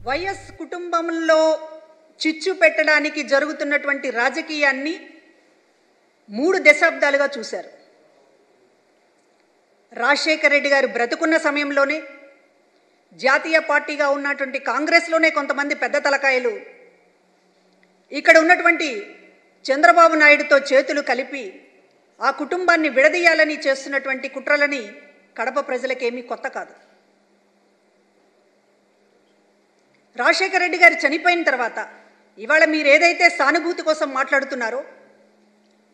YS కుటుంబంలో చిచ్చు పెట్టడానికి జరుగుతున్నటువంటి రాజకీయాన్ని 3 దశాబ్దాలుగా చూశారు. రాజశేఖర్ రెడ్డి గారు బ్రతుకున్న సమయంలోనే జాతీయ పార్టీగా ఉన్నటువంటి కాంగ్రెస్లోనే కొంతమంది పెద్ద తలకాయలు ఇక్కడ ఉన్నటువంటి చంద్రబాబు నాయుడుతో చేతులు కలిపి ఆ కుటుంబాన్ని విడదీయాలని చేస్తున్నటువంటి కుట్రలని కడప ప్రజలకేమీ కొత్త కాదు. రాజశేఖర్ రెడ్డి గారు చనిపోయిన తర్వాత ఇవాళ మీరు ఏదైతే సానుభూతి కోసం మాట్లాడుతున్నారో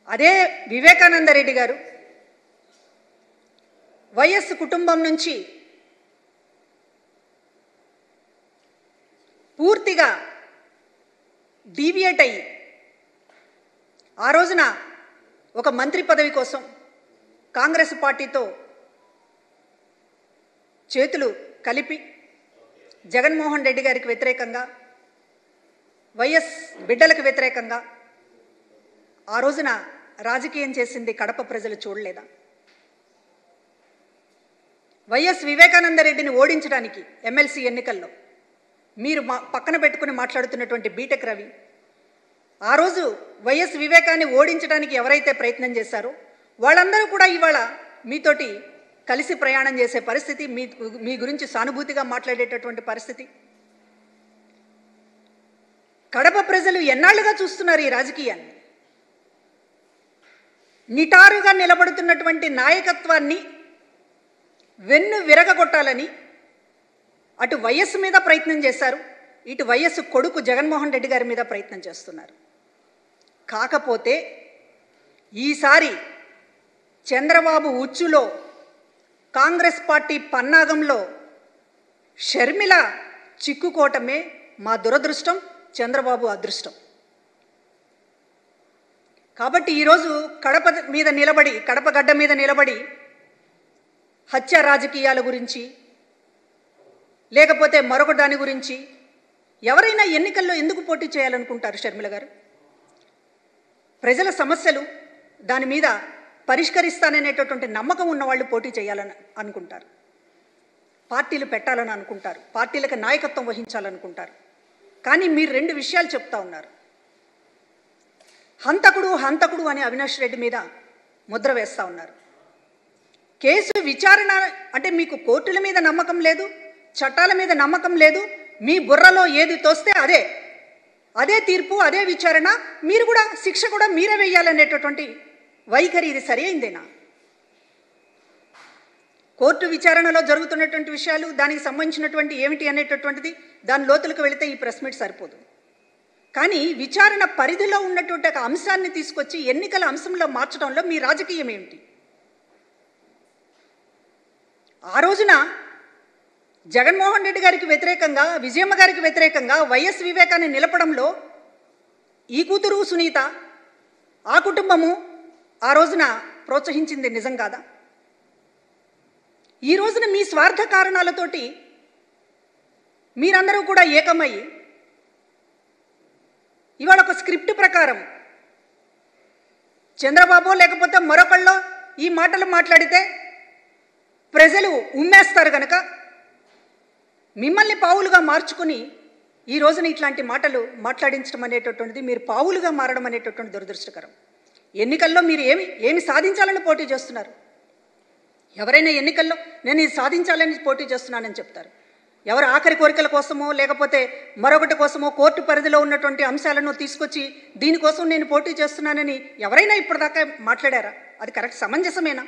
అదే వివేకానంద రెడ్డి గారు వైఎస్ కుటుంబం నుంచి పూర్తిగా డీవియేట్ అయ్యి ఆ రోజున ఒక మంత్రి పదవి కోసం కాంగ్రెస్ పార్టీతో చేతులు కలిపి జగన్మోహన్ రెడ్డి గారికి వ్యతిరేకంగా వైఎస్ బిడ్డలకు వ్యతిరేకంగా ఆ రోజున రాజకీయం చేసింది కడప ప్రజలు చూడలేదా? వైఎస్ వివేకానంద రెడ్డిని ఓడించడానికి ఎమ్మెల్సీ ఎన్నికల్లో మీరు పక్కన పెట్టుకుని మాట్లాడుతున్నటువంటి బీటెక్ రవి ఆ రోజు వైఎస్ వివేకాన్ని ఓడించడానికి ఎవరైతే ప్రయత్నం చేశారో వాళ్ళందరూ కూడా ఇవాళ మీతోటి కలిసి ప్రయాణం చేసే పరిస్థితి, మీ గురించి సానుభూతిగా మాట్లాడేటటువంటి పరిస్థితి. కడప ప్రజలు ఎన్నాళ్ళుగా చూస్తున్నారు ఈ రాజకీయాన్ని. నిటారుగా నిలబడుతున్నటువంటి నాయకత్వాన్ని వెన్ను విరగగొట్టాలని అటు వైఎస్ మీద ప్రయత్నం చేశారు, ఇటు వైఎస్ కొడుకు జగన్మోహన్ రెడ్డి గారి మీద ప్రయత్నం చేస్తున్నారు. కాకపోతే ఈసారి చంద్రబాబు ఉచ్చులో కాంగ్రెస్ పార్టీ పన్నాగంలో షర్మిల చిక్కుకోవటమే మా దురదృష్టం, చంద్రబాబు అదృష్టం. కాబట్టి ఈరోజు కడప గడ్డ మీద నిలబడి హత్య రాజకీయాల గురించి లేకపోతే మరొక దాని గురించి ఎవరైనా ఎన్నికల్లో ఎందుకు పోటీ చేయాలనుకుంటారు? షర్మిల గారు ప్రజల సమస్యలు దాని మీద పరిష్కరిస్తాననేటటువంటి నమ్మకం ఉన్నవాళ్ళు పోటీ చేయాలని అనుకుంటారు, పార్టీలు పెట్టాలని అనుకుంటారు, పార్టీలకు నాయకత్వం వహించాలనుకుంటారు. కానీ మీరు 2 విషయాలు చెప్తా ఉన్నారు. హంతకుడు అని అవినాష్ రెడ్డి మీద ముద్ర వేస్తూ ఉన్నారు. కేసు విచారణ అంటే మీకు కోర్టుల మీద నమ్మకం లేదు, చట్టాల మీద నమ్మకం లేదు, మీ బుర్రలో ఏది తోస్తే అదే తీర్పు, అదే విచారణ, మీరు కూడా శిక్ష కూడా మీరే వేయాలనేటటువంటి వైఖరి ఇది సరి అయిందేనా? కోర్టు విచారణలో జరుగుతున్నటువంటి విషయాలు దానికి సంబంధించినటువంటి ఏమిటి అనేటటువంటిది దాని లోతులకు వెళితే ఈ ప్రెస్ మీట్ సరిపోదు. కానీ విచారణ పరిధిలో ఉన్నటువంటి ఒక అంశాన్ని తీసుకొచ్చి ఎన్నికల అంశంలో మార్చడంలో మీ రాజకీయం ఏమిటి? ఆ రోజున జగన్మోహన్ రెడ్డి గారికి వ్యతిరేకంగా, విజయమ్మ గారికి వ్యతిరేకంగా వైఎస్ వివేకాన్ని నిలపడంలో ఈ కూతురు సునీత, ఆ కుటుంబము ఆ రోజున ప్రోత్సహించింది నిజం కాదా? ఈ రోజున మీ స్వార్థ కారణాలతోటి మీరందరూ కూడా ఏకమయ్యి ఇవాళ ఒక స్క్రిప్ట్ ప్రకారం చంద్రబాబు లేకపోతే మరొకళ్ళో ఈ మాటలు మాట్లాడితే ప్రజలు ఉమ్మేస్తారు కనుక మిమ్మల్ని పావులుగా మార్చుకుని ఈ రోజున ఇట్లాంటి మాటలు మాట్లాడించడం అనేటటువంటిది, మీరు పావులుగా మారడం అనేటటువంటి దురదృష్టకరం. ఎన్నికల్లో మీరు ఏమి సాధించాలని పోటీ చేస్తున్నారు? ఎవరైనా ఎన్నికల్లో నేను ఇది సాధించాలని పోటీ చేస్తున్నానని చెప్తారు. ఎవరు ఆఖరి కోరికల కోసమో లేకపోతే మరొకటి కోసమో కోర్టు పరిధిలో ఉన్నటువంటి అంశాలను తీసుకొచ్చి దీనికోసం నేను పోటీ చేస్తున్నానని ఎవరైనా ఇప్పటిదాకా మాట్లాడారా? అది కరెక్ట్ సమంజసమేనా?